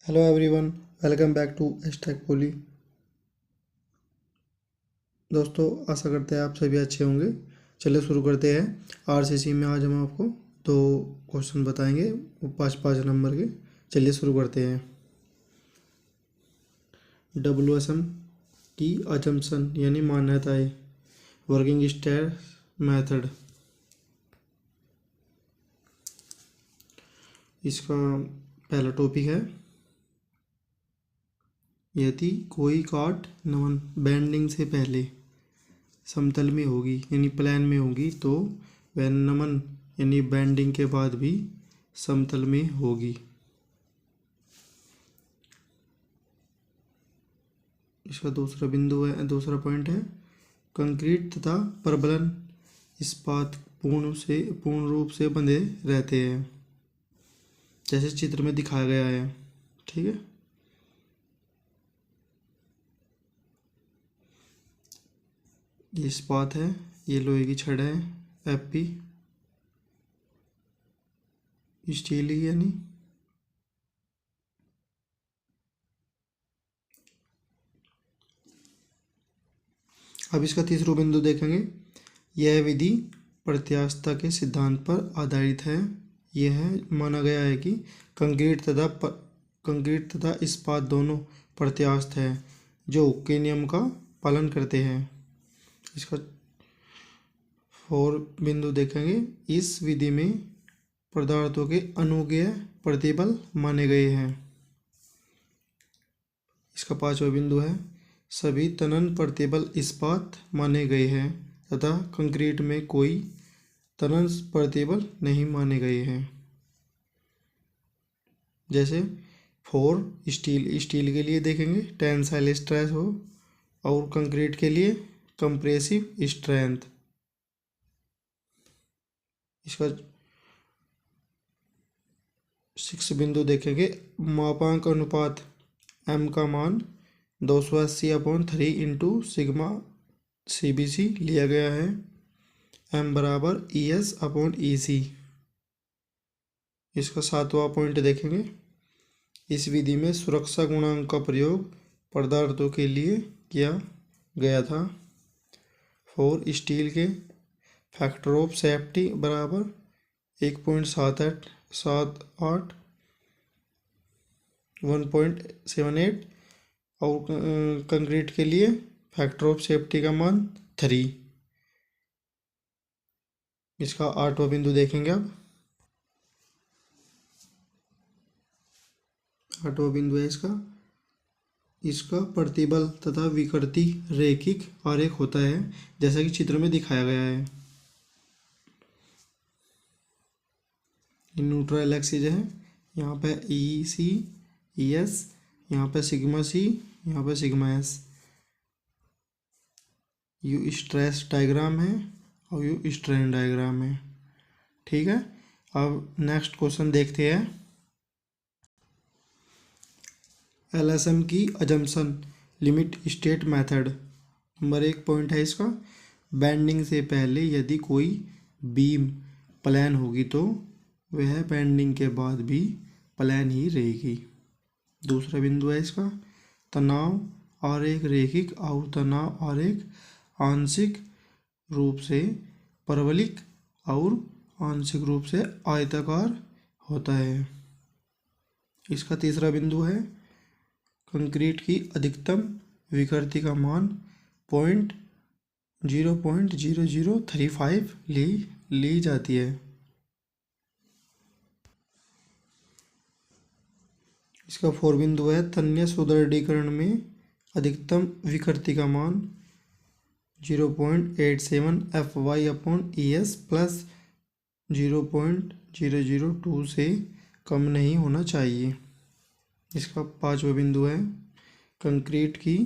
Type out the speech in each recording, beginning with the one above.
Hello everyone, welcome back to एस्टेक पोली। दोस्तों, आशा करते हैं आप सभी अच्छे होंगे। चलिए शुरू करते हैं। आरसीसी में आज हम आपको दो क्वेश्चन बताएंगे, वो पाँच पाँच नंबर के। चलिए शुरू करते हैं। डब्ल्यूएसएम की अजम्पशन यानी मान्यताएं, वर्किंग स्टेट मेथड। इसका पहला टॉपिक है, यदि कोई काट नमन बैंडिंग से पहले समतल में होगी यानी प्लेन में होगी तो वह नमन यानी बैंडिंग के बाद भी समतल में होगी। इसका दूसरा पॉइंट है, कंक्रीट तथा प्रबलन इस्पात पूर्ण रूप से बंधे रहते हैं, जैसे चित्र में दिखाया गया है। ठीक है। ये इस्पात है, ये लोहे की छड़ है, एफपी स्टील की यानी। अब इसका तीसरा बिंदु देखेंगे, यह विधि प्रत्यास्थता के सिद्धांत पर आधारित है। यह माना गया है कि कंक्रीट तथा इस्पात दोनों प्रत्यास्थ हैं जो हुक्के नियम का पालन करते हैं। इसका और बिंदु देखेंगे, इस विधि में पदार्थों के अनुज्ञेय प्रतिबल माने गए हैं। इसका पांचवा बिंदु है, सभी तनन प्रतिबल इस्पात माने गए हैं तथा कंक्रीट में कोई तनन प्रतिबल नहीं माने गए हैं। जैसे फोर स्टील के लिए देखेंगे टेंसाइल स्ट्रेस हो, और कंक्रीट के लिए कंप्रेसिव स्ट्रेंथ। इसका सिक्स बिंदु देखेंगे, मापांक अनुपात m का मान 280/3 इंटू सिग्मा CBC लिया गया है। m बराबर ES/EC। इसका सातवां पॉइंट देखेंगे, इस विधि में सुरक्षा गुणांक का प्रयोग पदार्थों के लिए किया गया था। फॉर स्टील के फैक्टर ऑफ सेफ्टी बराबर 1.78 1.78, और कंक्रीट के लिए फैक्टर ऑफ सेफ्टी का मान 3। इसका आठवां बिंदु देखेंगे। अब आठवां बिंदु है इसका प्रतिबल तथा विकृति रैखिक आरेख होता है, जैसा कि चित्र में दिखाया गया है। न्यूट्रल एक्सिस है, यहाँ पे EC ES, यहाँ पे सिग्मा C, यहाँ पे sigma S। You stress diagram है और यू स्ट्रेन डायग्राम है। ठीक है। अब नेक्स्ट क्वेश्चन देखते हैं, LSM की assumption limit state method. Number 1 point है इसका, बैंडिंग से पहले यदि कोई बीम प्लेन होगी तो वह बैंडिंग के बाद भी प्लेन ही रहेगी। दूसरा बिंदु है इसका, तनाव आरेख रैखिक और तनाव आरेख आंशिक रूप से परवलिक और आंशिक रूप से आयताकार होता है। इसका तीसरा बिंदु है, कंक्रीट की अधिकतम विकृति का मान 0.0035 ली जाती है। इसका फोर बिंदु है, तन्य सुदृढ़ीकरण में अधिकतम विकृति का मान 0.87 FY/ES प्लस 0.002 से कम नहीं होना चाहिए। इसका पांचवा बिंदु है, कंक्रीट की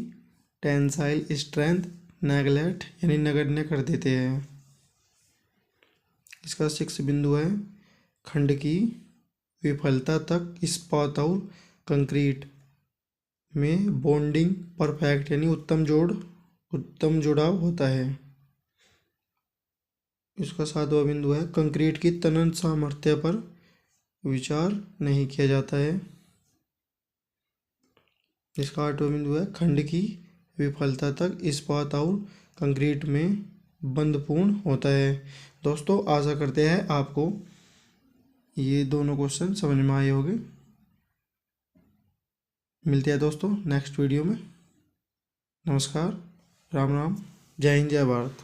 टेंसाइल स्ट्रेंथ नेगलेक्ट यानी नगण्य कर देते हैं। इसका सिक्स बिंदु है, खंड की विफलता तक इस्पात और कंक्रीट में बॉन्डिंग परफेक्ट यानी उत्तम जुड़ाव होता है। इसका सातवां बिंदु है, कंक्रीट की तनन सामर्थ्य पर विचार नहीं किया जाता है। इसका आठवां बिंदु है खंड की विफलता तक इस्पात और कंक्रीट में बंधपूर्ण होता है। दोस्तों आशा करते हैं आपको ये दोनों क्वेश्चन समझ में आए होंगे। मिलते हैं दोस्तों नेक्स्ट वीडियो में। नमस्कार, राम राम, जय हिंद, जय भारत।